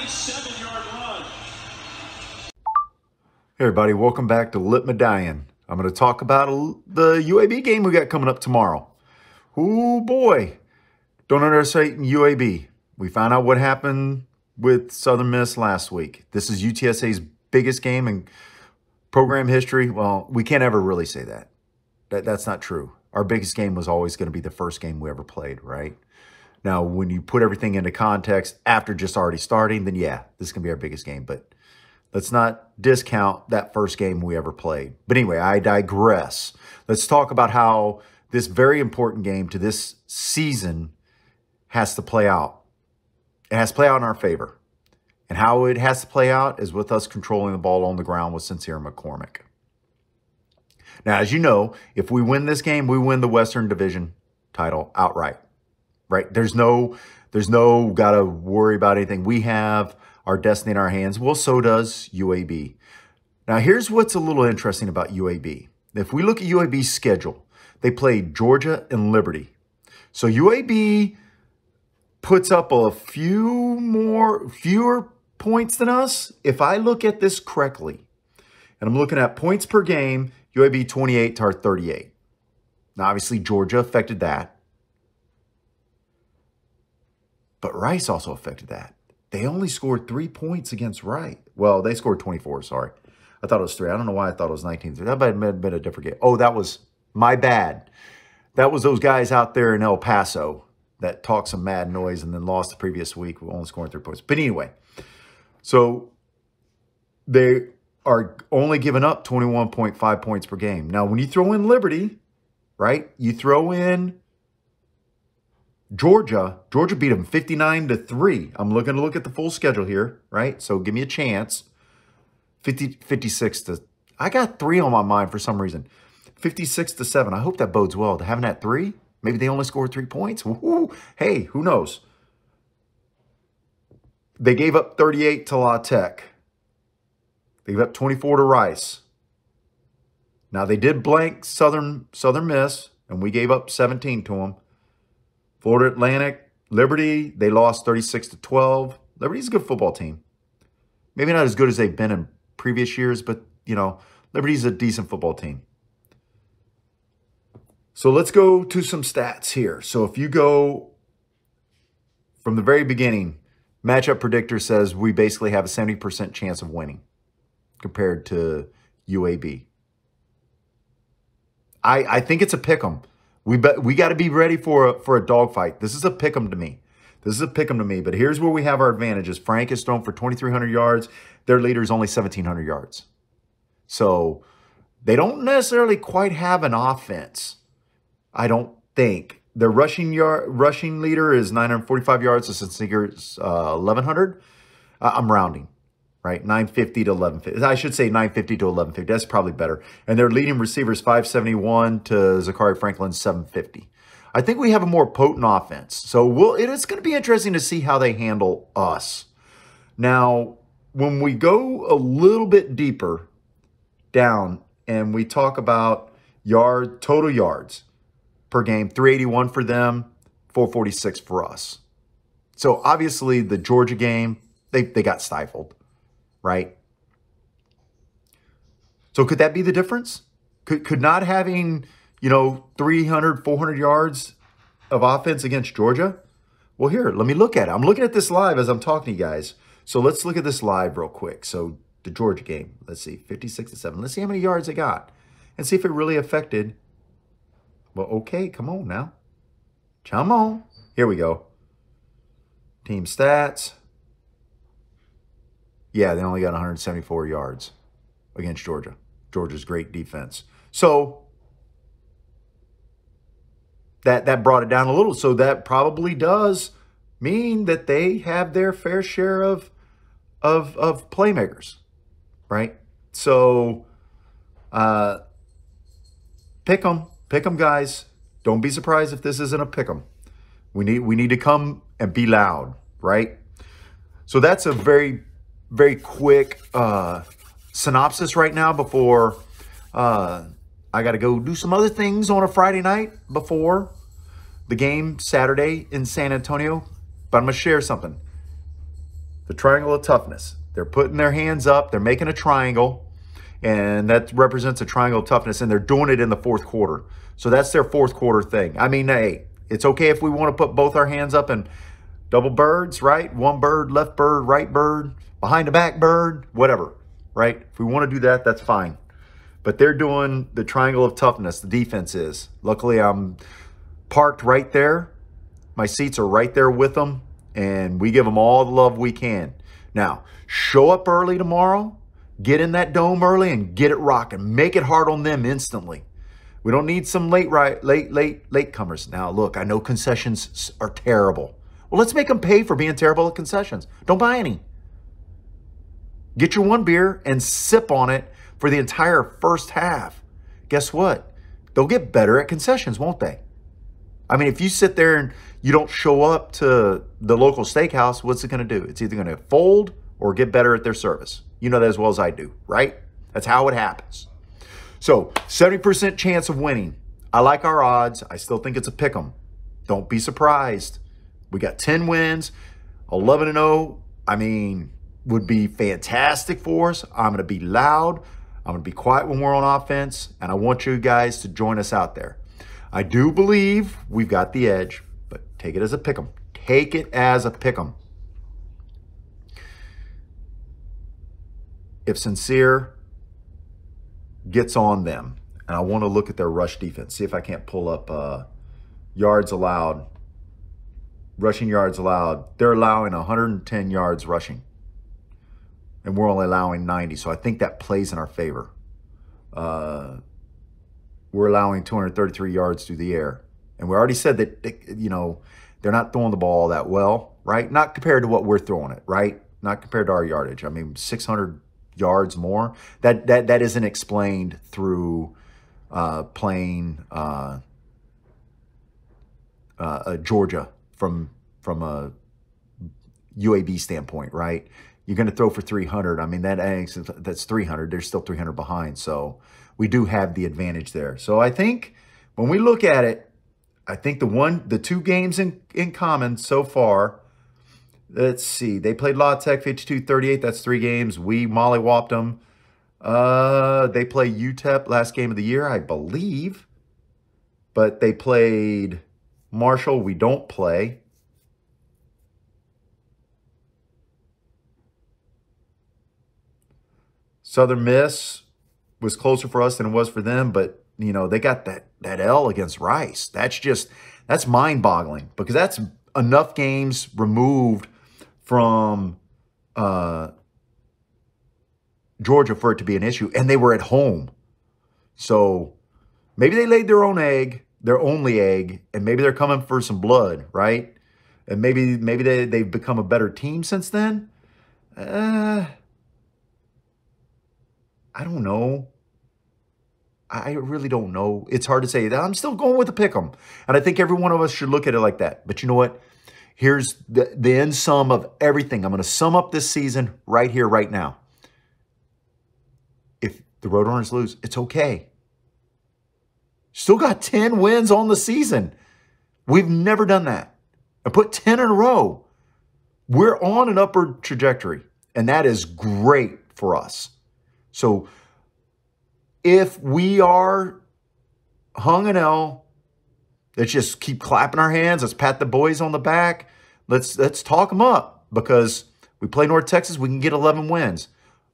37-yard run. Hey everybody, welcome back to Lit Medallion. I'm going to talk about the UAB game we got coming up tomorrow. Ooh boy, don't underestimate UAB. We found out what happened with Southern Miss last week. This is UTSA's biggest game in program history. Well, we can't ever really say that. That's not true. Our biggest game was always going to be the first game we ever played, right? Now, when you put everything into context after just already starting, then yeah, this is going to be our biggest game. But let's not discount that first game we ever played. But anyway, I digress. Let's talk about how this very important game to this season has to play out. It has to play out in our favor. And how it has to play out is with us controlling the ball on the ground with Sincere McCormick. Now, as you know, if we win this game, we win the Western Division title outright. Right? There's no got to worry about anything. We have our destiny in our hands. Well, so does UAB. Now, here's what's a little interesting about UAB. If we look at UAB's schedule, they played Georgia and Liberty. So UAB puts up a fewer points than us. If I look at this correctly, and I'm looking at points per game, UAB 28 to our 38. Now, obviously, Georgia affected that. But Rice also affected that. They only scored 3 points against Rice. Well, they scored 24, sorry. I thought it was 3. I don't know why I thought it was 19. That might have been a different game. Oh, that was my bad. That was those guys out there in El Paso that talked some mad noise and then lost the previous week with only scoring 3 points. But anyway, so they are only giving up 21.5 points per game. Now, when you throw in Liberty, right, you throw in Georgia beat them 59-3. I'm looking to look at the full schedule here, right? So give me a chance. 56 to, I got 3 on my mind for some reason. 56-7. I hope that bodes well. Having that 3, maybe they only scored 3 points. Woo-hoo. Hey, who knows? They gave up 38 to La Tech. They gave up 24 to Rice. Now they did blank Southern Miss, and we gave up 17 to them. Florida Atlantic, Liberty, they lost 36-12. Liberty's a good football team. Maybe not as good as they've been in previous years, but, you know, Liberty's a decent football team. So let's go to some stats here. So if you go from the very beginning, matchup predictor says we basically have a 70% chance of winning compared to UAB. I think it's a pick 'em. We got to be ready for a dogfight. This is a pick 'em to me. This is a pick 'em to me. But here's where we have our advantages. Frank is thrown for 2,300 yards. Their leader is only 1,700 yards. So they don't necessarily quite have an offense, I don't think. Their rushing leader is 945 yards. The Sincer's 1,100. I'm rounding. Right, 950 to 1150. I should say 950 to 1150. That's probably better. And their leading receiver is 571 to Zachary Franklin 750. I think we have a more potent offense. So it's going to be interesting to see how they handle us. Now, when we go a little bit deeper down and we talk about total yards per game, 381 for them, 446 for us. So obviously the Georgia game, they got stifled. Right? So could that be the difference? Could not having, 300, 400 yards of offense against Georgia? Well, here, let me look at it. I'm looking at this live as I'm talking to you guys. So let's look at this live real quick. So the Georgia game, let's see, 56-7. Let's see how many yards they got and see if it really affected. Well, okay, come on now. Come on. Here we go. Team stats. Yeah, they only got 174 yards against Georgia. Georgia's great defense. So that brought it down a little. So that probably does mean that they have their fair share of playmakers, right? So pick them, guys. Don't be surprised if this isn't a pick 'em. We need to come and be loud, right? So that's a very, very quick synopsis right now before I got to go do some other things on a Friday night before the game Saturday in San Antonio. But I'm going to share something. The triangle of toughness. They're putting their hands up. They're making a triangle, and that represents a triangle of toughness, and they're doing it in the fourth quarter. So that's their fourth quarter thing. I mean, hey, it's okay if we want to put both our hands up and double birds, right? One bird, left bird, right bird, behind the back bird, whatever, right? If we want to do that, that's fine. But they're doing the triangle of toughness, the defense is. Luckily, I'm parked right there. My seats are right there with them, and we give them all the love we can. Now, show up early tomorrow, get in that dome early, and get it rocking. Make it hard on them instantly. We don't need some late comers. Now, look, I know concessions are terrible. Well, let's make them pay for being terrible at concessions. Don't buy any. Get your one beer and sip on it for the entire first half. Guess what? They'll get better at concessions, won't they? I mean, if you sit there and you don't show up to the local steakhouse, what's it going to do? It's either going to fold or get better at their service. You know that as well as I do, right? That's how it happens. So 70% chance of winning. I like our odds. I still think it's a pick 'em. Don't be surprised. We got 10 wins, 11-0. I mean, would be fantastic for us. I'm going to be loud. I'm going to be quiet when we're on offense, and I want you guys to join us out there. I do believe we've got the edge, but take it as a pick 'em. Take it as a pick 'em. If Sincere gets on them, and I want to look at their rush defense, see if I can't pull up yards allowed, rushing yards allowed. They're allowing 110 yards rushing, and we're only allowing 90, so I think that plays in our favor. We're allowing 233 yards through the air, and we already said that, you know, they're not throwing the ball that well, right? Not compared to what we're throwing it, right? Not compared to our yardage. I mean, 600 yards more. That isn't explained through playing Georgia from a UAB standpoint, right? You're going to throw for 300. I mean, that's 300. They're still 300 behind. So we do have the advantage there. So I think when we look at it, I think the two games in common so far, let's see. They played La Tech 52-38. That's 3 games. We mollywopped them. They play UTEP last game of the year, I believe. But they played Marshall. We don't play. Southern Miss was closer for us than it was for them, but, you know, they got that L against Rice. That's mind-boggling, because that's enough games removed from Georgia for it to be an issue, and they were at home. So maybe they laid their own egg, their only egg, and maybe they're coming for some blood, right? And maybe they've become a better team since then. I don't know. I really don't know. It's hard to say. I'm still going with the pick 'em. And I think every one of us should look at it like that. But you know what? Here's the end sum of everything. I'm going to sum up this season right here, right now. If the Roadrunners lose, it's okay. Still got 10 wins on the season. We've never done that. I put 10 in a row. We're on an upward trajectory, and that is great for us. So if we are hung an L, let's just keep clapping our hands. Let's pat the boys on the back. Let's talk them up, because we play North Texas, we can get 11 wins.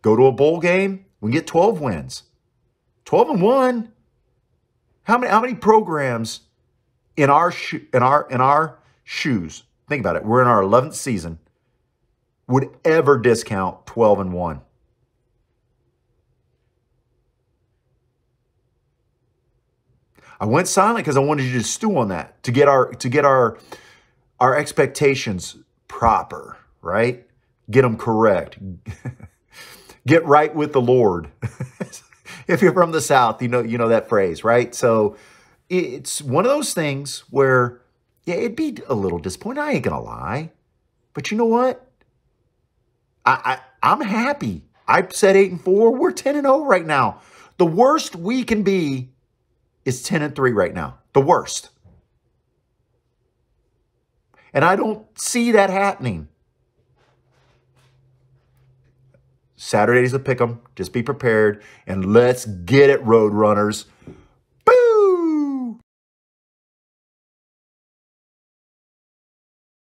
Go to a bowl game, we can get 12 wins. 12-1. How many programs in our shoes? Think about it. We're in our 11th season. Would ever discount 12-1? I went silent because I wanted you to stew on that, to get our expectations proper, right? Get them correct. Get right with the Lord. If you're from the South, you know that phrase, right? So it's one of those things where, yeah, it'd be a little disappointing. I ain't gonna lie, but you know what? I'm happy. I said 8-4. We're 10-0 right now. The worst we can be is 10-3 right now. The worst. And I don't see that happening. Saturday's a pick 'em. Just be prepared. And let's get it, Road Runners.